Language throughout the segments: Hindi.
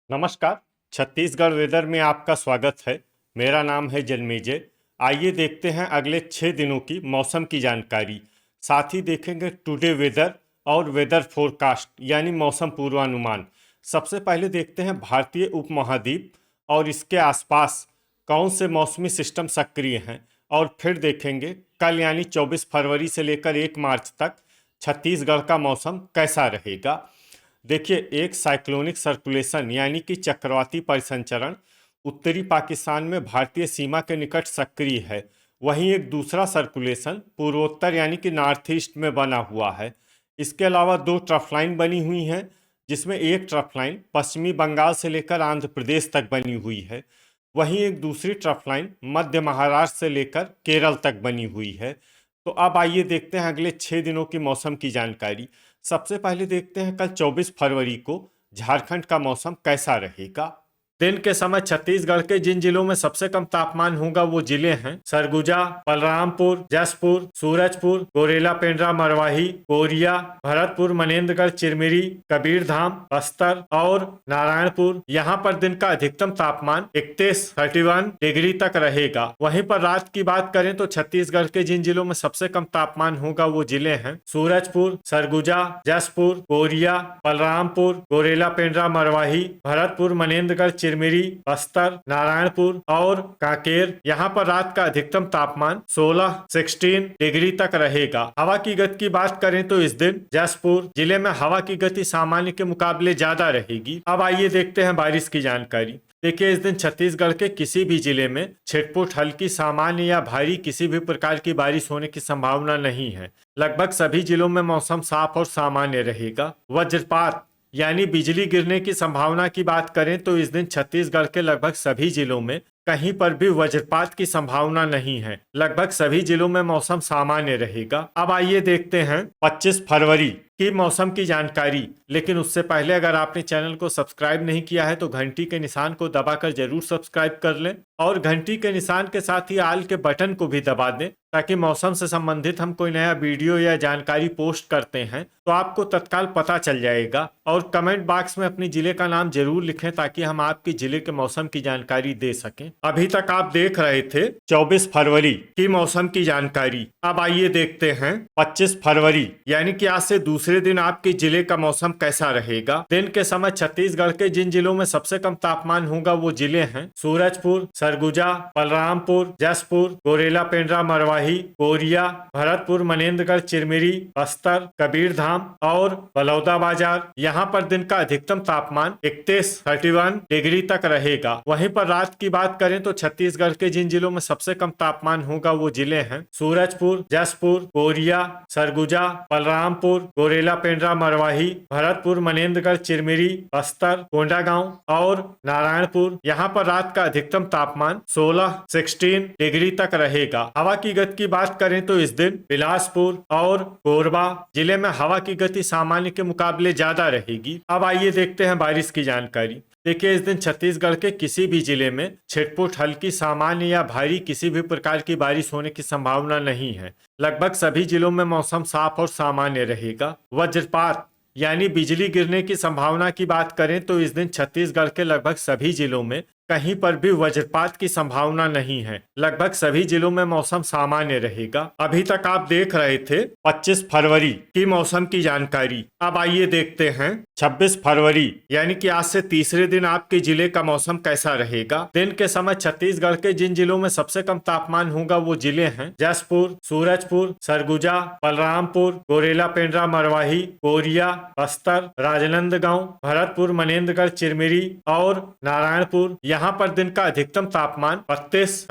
नमस्कार। छत्तीसगढ़ वेदर में आपका स्वागत है। मेरा नाम है जन्मेजय। आइए देखते हैं अगले 6 दिनों की मौसम की जानकारी। साथ ही देखेंगे टुडे वेदर और वेदर फोरकास्ट यानी मौसम पूर्वानुमान। सबसे पहले देखते हैं भारतीय उपमहाद्वीप और इसके आसपास कौन से मौसमी सिस्टम सक्रिय हैं, और फिर देखेंगे कल यानी 24 फरवरी से लेकर 1 मार्च तक छत्तीसगढ़ का मौसम कैसा रहेगा। देखिए, एक साइक्लोनिक सर्कुलेशन यानी कि चक्रवाती परिसंचरण उत्तरी पाकिस्तान में भारतीय सीमा के निकट सक्रिय है। वहीं एक दूसरा सर्कुलेशन पूर्वोत्तर यानी कि नॉर्थ ईस्ट में बना हुआ है। इसके अलावा 2 ट्रफ लाइन बनी हुई हैं, जिसमें एक ट्रफ लाइन पश्चिमी बंगाल से लेकर आंध्र प्रदेश तक बनी हुई है। वहीं एक दूसरी ट्रफ लाइन मध्य महाराष्ट्र से लेकर केरल तक बनी हुई है। तो अब आइए देखते हैं अगले 6 दिनों की मौसम की जानकारी। सबसे पहले देखते हैं कल 24 फरवरी को झारखंड का मौसम कैसा रहेगा। दिन के समय छत्तीसगढ़ के जिन जिलों में सबसे कम तापमान होगा वो जिले हैं सरगुजा, बलरामपुर, जसपुर, सूरजपुर, गोरेला पेंड्रा, मरवाही, कोरिया, भरतपुर, मनेन्द्रगढ़, चिरमिरी, कबीरधाम, बस्तर और नारायणपुर। यहाँ पर दिन का अधिकतम तापमान 31 डिग्री तक रहेगा। वहीं पर रात की बात करें तो छत्तीसगढ़ के जिन जिलों में सबसे कम तापमान होगा वो जिले हैं सूरजपुर, सरगुजा, जसपुर, कोरिया, बलरामपुर, गोरेला पेंड्रा, मरवाही, भरतपुर, मनेन्द्रगढ़, चिरमिरी, बस्तर, नारायणपुर और कांकेर। यहाँ पर रात का अधिकतम तापमान 16 डिग्री तक रहेगा। हवा की गति की बात करें तो इस दिन जसपुर जिले में हवा की गति सामान्य के मुकाबले ज्यादा रहेगी। अब आइए देखते हैं बारिश की जानकारी। देखिए, इस दिन छत्तीसगढ़ के किसी भी जिले में छिटपुट, हल्की, सामान्य या भारी किसी भी प्रकार की बारिश होने की संभावना नहीं है। लगभग सभी जिलों में मौसम साफ और सामान्य रहेगा। वज्रपात यानी बिजली गिरने की संभावना की बात करें तो इस दिन छत्तीसगढ़ के लगभग सभी जिलों में कहीं पर भी वज्रपात की संभावना नहीं है। लगभग सभी जिलों में मौसम सामान्य रहेगा। अब आइए देखते हैं 25 फरवरी की मौसम की जानकारी। लेकिन उससे पहले अगर आपने चैनल को सब्सक्राइब नहीं किया है तो घंटी के निशान को दबाकर जरूर सब्सक्राइब कर लें और घंटी के निशान के साथ ही आल के बटन को भी दबा दें, ताकि मौसम से संबंधित हम कोई नया वीडियो या जानकारी पोस्ट करते हैं तो आपको तत्काल पता चल जाएगा। और कमेंट बॉक्स में अपनी जिले का नाम जरूर लिखें ताकि हम आपके जिले के मौसम की जानकारी दे सकें। अभी तक आप देख रहे थे 24 फरवरी की मौसम की जानकारी। अब आइए देखते हैं 25 फरवरी यानी कि आज से दूसरे दिन आपके जिले का मौसम कैसा रहेगा। दिन के समय छत्तीसगढ़ के जिन जिलों में सबसे कम तापमान होगा वो जिले हैं सूरजपुर, सरगुजा, बलरामपुर, जसपुर, गोरेला पेंड्रा, मरवाही, कोरिया, भरतपुर, मनेन्द्रगढ़, चिरमिरी, बस्तर, कबीरधाम और बलौदाबाजार। यहाँ पर दिन का अधिकतम तापमान 31 डिग्री तक रहेगा। वहीं पर रात की बात करें तो छत्तीसगढ़ के जिन जिलों में सबसे कम तापमान होगा वो जिले हैं सूरजपुर, जसपुर, कोरिया, सरगुजा, बलरामपुर, गोरेला पेंड्रा, मरवाही, भरतपुर, मनेन्द्रगढ़, चिरमिरी, बस्तर, कोंडागांव और नारायणपुर। यहाँ पर रात का अधिकतम तापमान 16 डिग्री तक रहेगा। हवा की गति की बात करें तो इस दिन बिलासपुर और कोरबा जिले में हवा की गति सामान्य के मुकाबले ज्यादा रहेगी। अब आइए देखते हैं बारिश की जानकारी। देखिए, इस दिन छत्तीसगढ़ के किसी भी जिले में छिटपुट, हल्की, सामान्य या भारी किसी भी प्रकार की बारिश होने की संभावना नहीं है। लगभग सभी जिलों में मौसम साफ और सामान्य रहेगा। वज्रपात यानी बिजली गिरने की संभावना की बात करें तो इस दिन छत्तीसगढ़ के लगभग सभी जिलों में कहीं पर भी वज्रपात की संभावना नहीं है। लगभग सभी जिलों में मौसम सामान्य रहेगा। अभी तक आप देख रहे थे 25 फरवरी की मौसम की जानकारी। अब आइए देखते हैं 26 फरवरी यानी कि आज से तीसरे दिन आपके जिले का मौसम कैसा रहेगा। दिन के समय छत्तीसगढ़ के जिन जिलों में सबसे कम तापमान होगा वो जिले हैं जसपुर, सूरजपुर, सरगुजा, बलरामपुर, गोरेला पेंड्रा, मरवाही, कोरिया, बस्तर, राजनांदगांव, भरतपुर, मनेन्द्रगढ़, चिरमिरी और नारायणपुर। यहाँ पर दिन का अधिकतम तापमान 32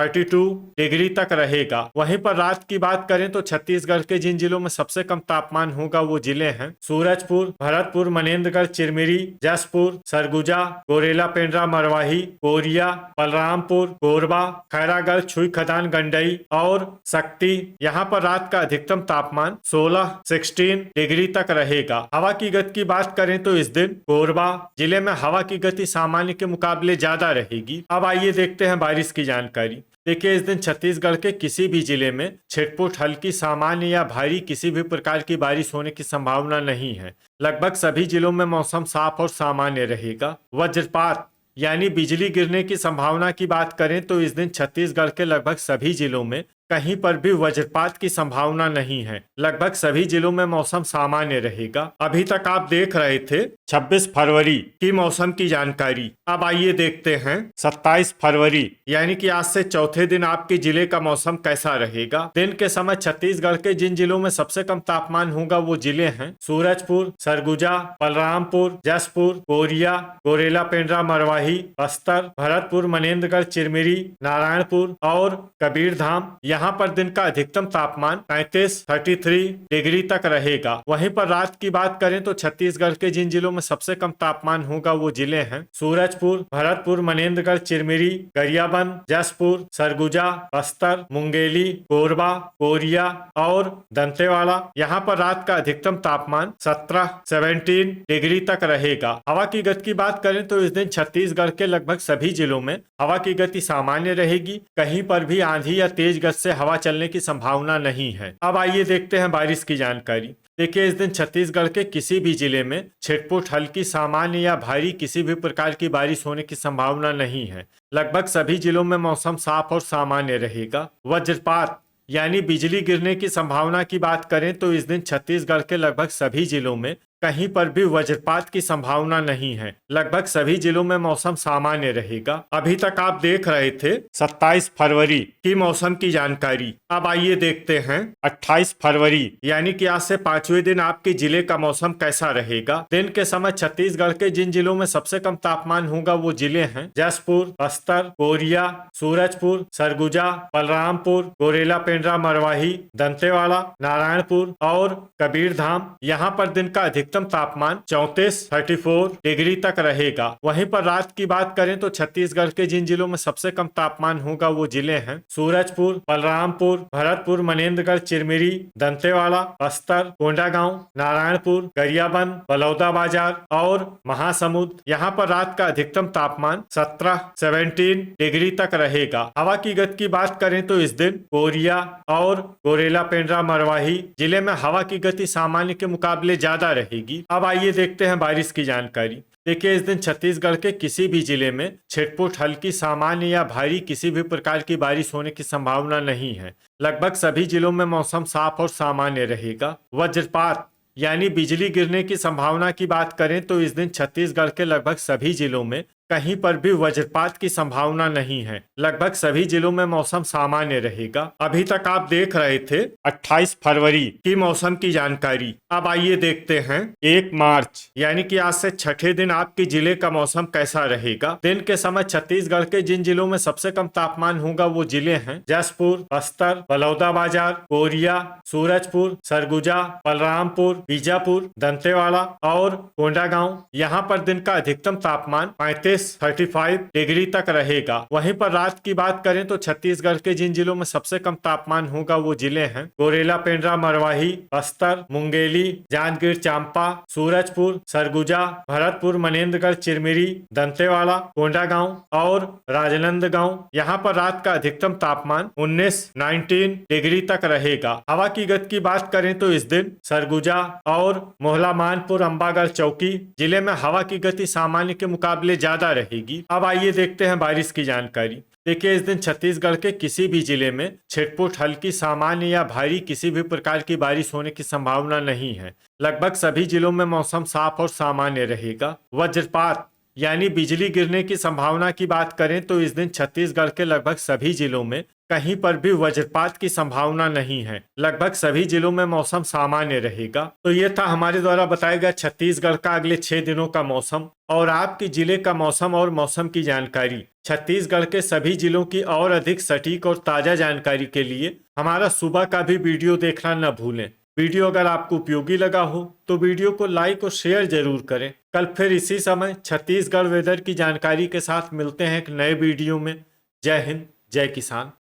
डिग्री तक रहेगा। वहीं पर रात की बात करें तो छत्तीसगढ़ के जिन जिलों में सबसे कम तापमान होगा वो जिले हैं सूरजपुर, भरतपुर, मनेन्द्रगढ़, चिरमिरी, जसपुर, सरगुजा, गोरेला पेंड्रा, मरवाही, कोरिया, बलरामपुर, कोरबा, खैरागढ़, छुई खदान, गंडई और शक्ति। यहाँ पर रात का अधिकतम तापमान 16 डिग्री तक रहेगा। हवा की गति की बात करें तो इस दिन कोरबा जिले में हवा की गति सामान्य के मुकाबले ज्यादा रहेगी। अब आइए देखते हैं बारिश की जानकारी। देखिए, इस दिन छत्तीसगढ़ के किसी भी जिले में छिटपुट हल्की सामान्य या भारी किसी भी प्रकार की बारिश होने की संभावना नहीं है। लगभग सभी जिलों में मौसम साफ और सामान्य रहेगा। वज्रपात यानी बिजली गिरने की संभावना की बात करें तो इस दिन छत्तीसगढ़ के लगभग सभी जिलों में कहीं पर भी वज्रपात की संभावना नहीं है। लगभग सभी जिलों में मौसम सामान्य रहेगा। अभी तक आप देख रहे थे 26 फरवरी की मौसम की जानकारी। अब आइए देखते हैं 27 फरवरी यानी कि आज से चौथे दिन आपके जिले का मौसम कैसा रहेगा। दिन के समय छत्तीसगढ़ के जिन जिलों में सबसे कम तापमान होगा वो जिले हैं सूरजपुर, सरगुजा, बलरामपुर, जसपुर, कोरिया, गोरेला पेंड्रा, मरवाही, बस्तर, भरतपुर, मनेन्द्रगढ़, चिरमिरी, नारायणपुर और कबीरधाम। यहाँ पर दिन का अधिकतम तापमान 33 डिग्री तक रहेगा। वहीं पर रात की बात करें तो छत्तीसगढ़ के जिन जिलों में सबसे कम तापमान होगा वो जिले हैं सूरजपुर, भरतपुर, मनेन्द्रगढ़, चिरमिरी, गरियाबंद, जसपुर, सरगुजा, बस्तर, मुंगेली, कोरबा, कोरिया और दंतेवाड़ा। यहाँ पर रात का अधिकतम तापमान 17 डिग्री तक रहेगा। हवा की गति की बात करें तो इस दिन छत्तीसगढ़ के लगभग सभी जिलों में हवा की गति सामान्य रहेगी। कहीं पर भी आंधी या तेज गति से हवा चलने की संभावना नहीं है। अब आइए देखते हैं बारिश की जानकारी। देखिए, इस दिन छत्तीसगढ़ के किसी भी जिले में छिटपुट हल्की सामान्य या भारी किसी भी प्रकार की बारिश होने की संभावना नहीं है। लगभग सभी जिलों में मौसम साफ और सामान्य रहेगा। वज्रपात यानी बिजली गिरने की संभावना की बात करें तो इस दिन छत्तीसगढ़ के लगभग सभी जिलों में कहीं पर भी वज्रपात की संभावना नहीं है। लगभग सभी जिलों में मौसम सामान्य रहेगा। अभी तक आप देख रहे थे 27 फरवरी की मौसम की जानकारी। अब आइए देखते हैं 28 फरवरी यानी कि आज से 5वें दिन आपके जिले का मौसम कैसा रहेगा। दिन के समय छत्तीसगढ़ के जिन जिलों में सबसे कम तापमान होगा वो जिले हैं जसपुर, बस्तर, कोरिया, सूरजपुर, सरगुजा, बलरामपुर, गोरेला पेंड्रा, मरवाही, दंतेवाड़ा, नारायणपुर और कबीरधाम। यहाँ पर दिन का अधिकतम तापमान 34 डिग्री तक रहेगा। वहीं पर रात की बात करें तो छत्तीसगढ़ के जिन जिलों में सबसे कम तापमान होगा वो जिले हैं सूरजपुर, बलरामपुर, भरतपुर, मनेन्द्रगढ़, चिरमिरी, दंतेवाड़ा, बस्तर, कोंडागांव, नारायणपुर, गरियाबंद, बलौदाबाजार और महासमुंद। यहाँ पर रात का अधिकतम तापमान 17 डिग्री तक रहेगा। हवा की गति की बात करें तो इस दिन कोरिया और गोरेला पेंड्रा, मरवाही जिले में हवा की गति सामान्य के मुकाबले ज्यादा रहेगी। अब आइए देखते हैं बारिश की जानकारी। देखिए, इस दिन छत्तीसगढ़ के किसी भी जिले में छिटपुट हल्की सामान्य या भारी किसी भी प्रकार की बारिश होने की संभावना नहीं है। लगभग सभी जिलों में मौसम साफ और सामान्य रहेगा। वज्रपात यानी बिजली गिरने की संभावना की बात करें तो इस दिन छत्तीसगढ़ के लगभग सभी जिलों में कहीं पर भी वज्रपात की संभावना नहीं है। लगभग सभी जिलों में मौसम सामान्य रहेगा। अभी तक आप देख रहे थे 28 फरवरी की मौसम की जानकारी। अब आइए देखते हैं 1 मार्च यानी कि आज से छठे दिन आपके जिले का मौसम कैसा रहेगा। दिन के समय छत्तीसगढ़ के जिन जिलों में सबसे कम तापमान होगा वो जिले हैं जसपुर, बस्तर, बलौदाबाजार, कोरिया, सूरजपुर, सरगुजा, बलरामपुर, बीजापुर, दंतेवाड़ा और कोंडागांव। यहाँ पर दिन का अधिकतम तापमान 35 डिग्री तक रहेगा। वहीं पर रात की बात करें तो छत्तीसगढ़ के जिन जिलों में सबसे कम तापमान होगा वो जिले हैं गोरेला पेंड्रा, मरवाही, बस्तर, मुंगेली, जांजगीर चांपा, सूरजपुर, सरगुजा, भरतपुर, मनेन्द्रगढ़, चिरमिरी, दंतेवाड़ा, कोंडागांव और राजनांदगांव। यहाँ पर रात का अधिकतम तापमान 19 डिग्री तक रहेगा। हवा की गति की बात करें तो इस दिन सरगुजा और मोहला मानपुर, अंबागढ़ चौकी जिले में हवा की गति सामान्य के मुकाबले ज्यादा रहेगी। अब आइए देखते हैं बारिश की जानकारी। देखिए, इस दिन छत्तीसगढ़ के किसी भी जिले में छिटपुट हल्की सामान्य या भारी किसी भी प्रकार की बारिश होने की संभावना नहीं है। लगभग सभी जिलों में मौसम साफ और सामान्य रहेगा। वज्रपात यानी बिजली गिरने की संभावना की बात करें तो इस दिन छत्तीसगढ़ के लगभग सभी जिलों में कहीं पर भी वज्रपात की संभावना नहीं है। लगभग सभी जिलों में मौसम सामान्य रहेगा। तो ये था हमारे द्वारा बताया गया छत्तीसगढ़ का अगले 6 दिनों का मौसम और आपके जिले का मौसम और मौसम की जानकारी। छत्तीसगढ़ के सभी जिलों की और अधिक सटीक और ताजा जानकारी के लिए हमारा सुबह का भी वीडियो देखना न भूलें। वीडियो अगर आपको उपयोगी लगा हो तो वीडियो को लाइक और शेयर जरूर करें। कल फिर इसी समय छत्तीसगढ़ वेदर की जानकारी के साथ मिलते हैं एक नए वीडियो में। जय हिंद, जय किसान।